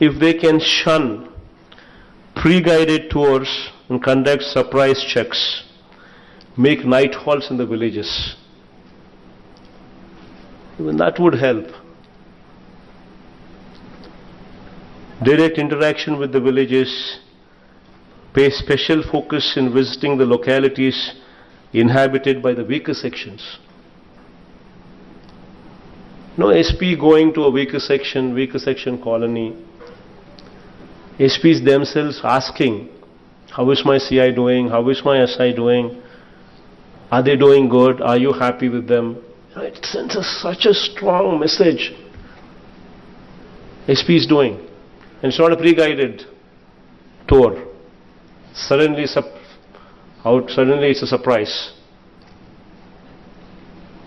if they can shun pre-guided tours and conduct surprise checks, make night halts in the villages, even that would help. Direct interaction with the villages, pay special focus in visiting the localities inhabited by the weaker sections. No SP going to a weaker section colony. SPs themselves asking, how is my CI doing? How is my SI doing? Are they doing good? Are you happy with them? It sends such a strong message. SP is doing. And it's not a pre-guided tour. Suddenly it's a surprise.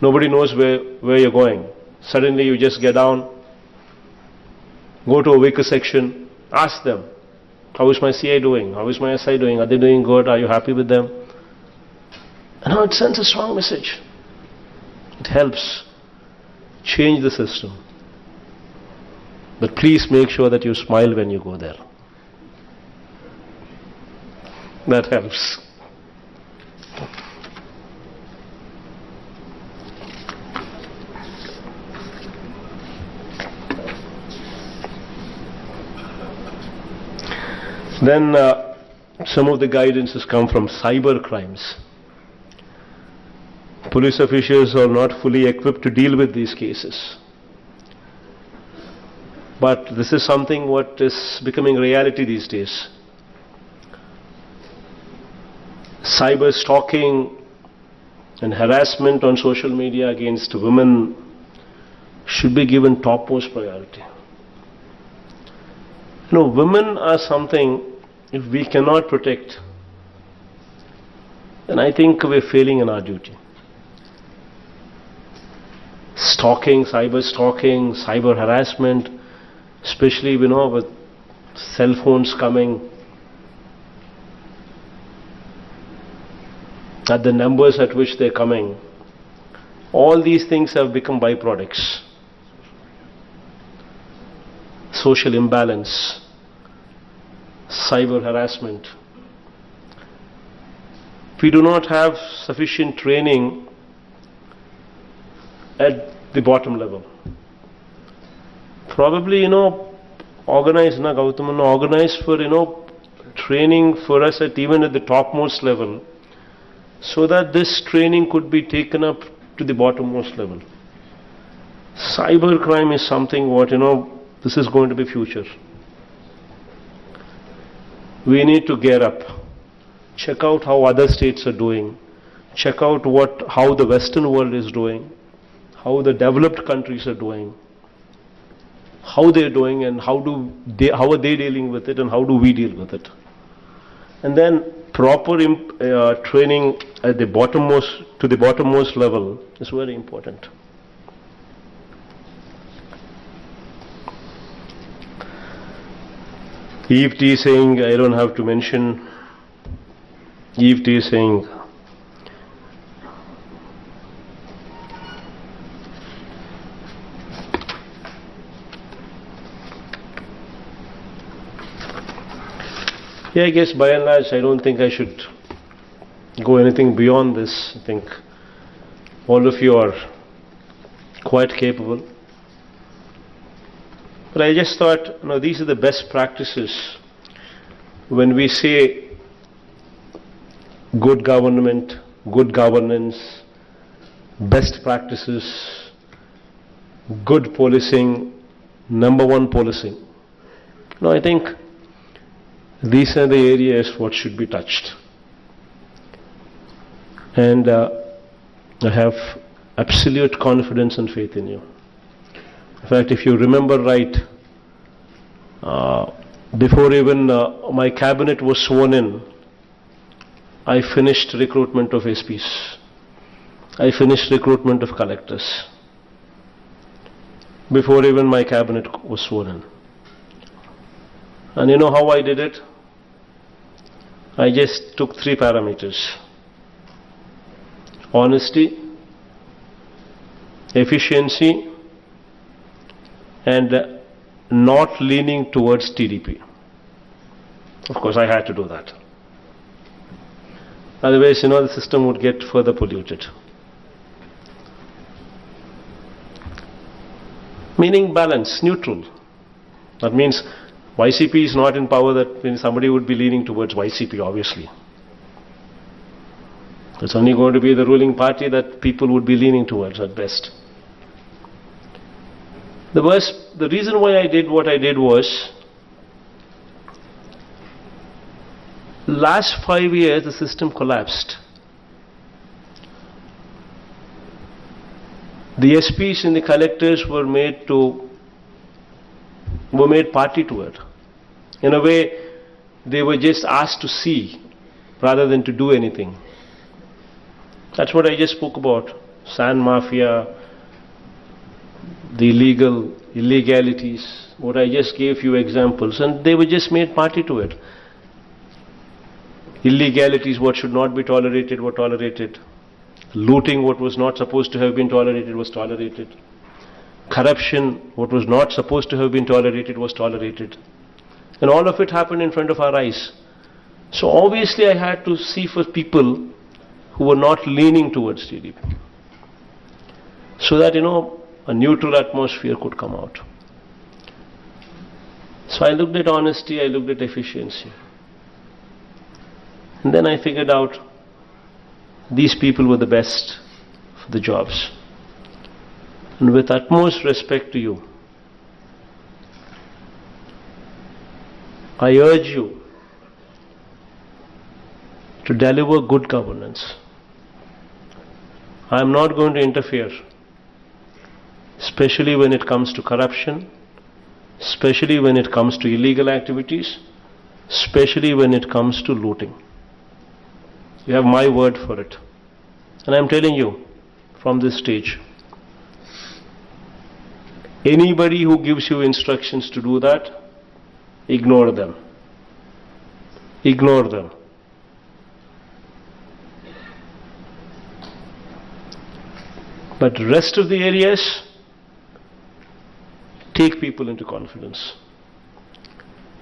Nobody knows where you're going. Suddenly you just get down, go to a weaker section, ask them, how is my CI doing? How is my SI doing? Are they doing good? Are you happy with them? And now it sends a strong message. It helps change the system. But please make sure that you smile when you go there. That helps. Then some of the guidances come from cyber crimes. Police officials are not fully equipped to deal with these cases. But this is something what is becoming reality these days. Cyber stalking and harassment on social media against women should be given topmost priority. Women are something, if we cannot protect, then I think we're failing in our duty. Stalking, cyber harassment, especially, with cell phones coming, at the numbers at which they're coming, all these things have become byproducts. Social imbalance, cyber harassment. We do not have sufficient training at the bottom level. Probably, organize for, training for us even at the topmost level, so that this training could be taken up to the bottommost level. Cyber crime is something this is going to be future. We need to gear up. Check out how other states are doing. Check out how the Western world is doing. How the developed countries are doing. How they're doing and how are they dealing with it and how do we deal with it. And then proper training at the bottommost level is very important. Eve teasing, I don't have to mention. Eve teasing. Yeah, I guess by and large, I don't think I should go anything beyond this. I think all of you are quite capable. But I just thought, these are the best practices. When we say good government, good governance, best practices, good policing, number one policing. I think these are the areas what should be touched. And I have absolute confidence and faith in you. In fact, if you remember right, before even my cabinet was sworn in, I finished recruitment of SPs. I finished recruitment of collectors. Before even my cabinet was sworn in. And you know how I did it? I just took 3 parameters. Honesty, efficiency, and not leaning towards TDP. Of course, I had to do that. Otherwise, the system would get further polluted. Meaning balance, neutral. That means YCP is not in power, that means somebody would be leaning towards YCP, obviously. It's only going to be the ruling party that people would be leaning towards at best. The reason why I did what I did was, last 5 years the system collapsed. The SPs and the collectors were made party to it. In a way, they were just asked to see rather than to do anything. That's what I just spoke about. Sand mafia, the illegalities, what I just gave few examples, and they were just made party to it. Illegalities, what should not be tolerated, were tolerated. Looting, what was not supposed to have been tolerated, was tolerated. Corruption, what was not supposed to have been tolerated, was tolerated. And all of it happened in front of our eyes. So obviously I had to see for people who were not leaning towards TDP, so that a neutral atmosphere could come out. So I looked at honesty, I looked at efficiency, and then I figured out these people were the best for the jobs. And with utmost respect to you, I urge you to deliver good governance. I am not going to interfere, especially when it comes to corruption, especially when it comes to illegal activities, especially when it comes to looting. You have my word for it. And I am telling you from this stage, anybody who gives you instructions to do that, ignore them. Ignore them. But rest of the areas, take people into confidence.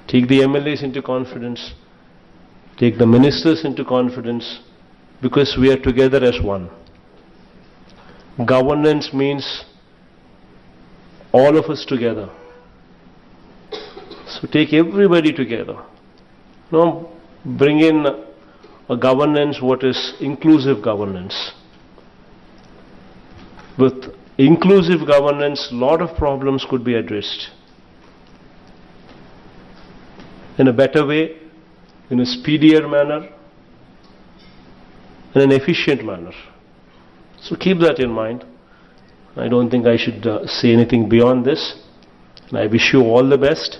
Take the MLAs into confidence. Take the ministers into confidence, because we are together as one. Governance means all of us together. So take everybody together. Bring in a governance what is inclusive governance. With inclusive governance, a lot of problems could be addressed in a better way, in a speedier manner, in an efficient manner. So keep that in mind. I don't think I should say anything beyond this. And I wish you all the best,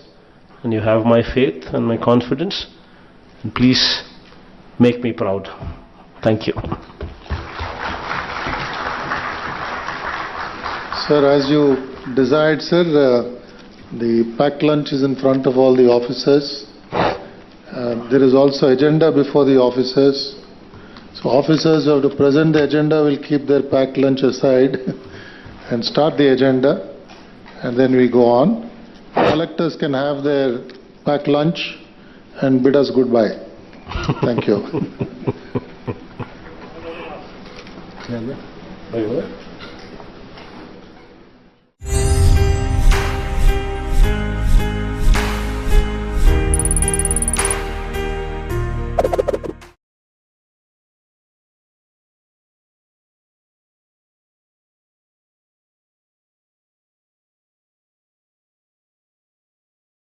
and you have my faith and my confidence. And please make me proud. Thank you. Sir, as you desired, sir, the packed lunch is in front of all the officers. There is also agenda before the officers. So officers who have to present the agenda will keep their packed lunch aside and start the agenda, and then we go on. Collectors can have their packed lunch and bid us goodbye. Thank you.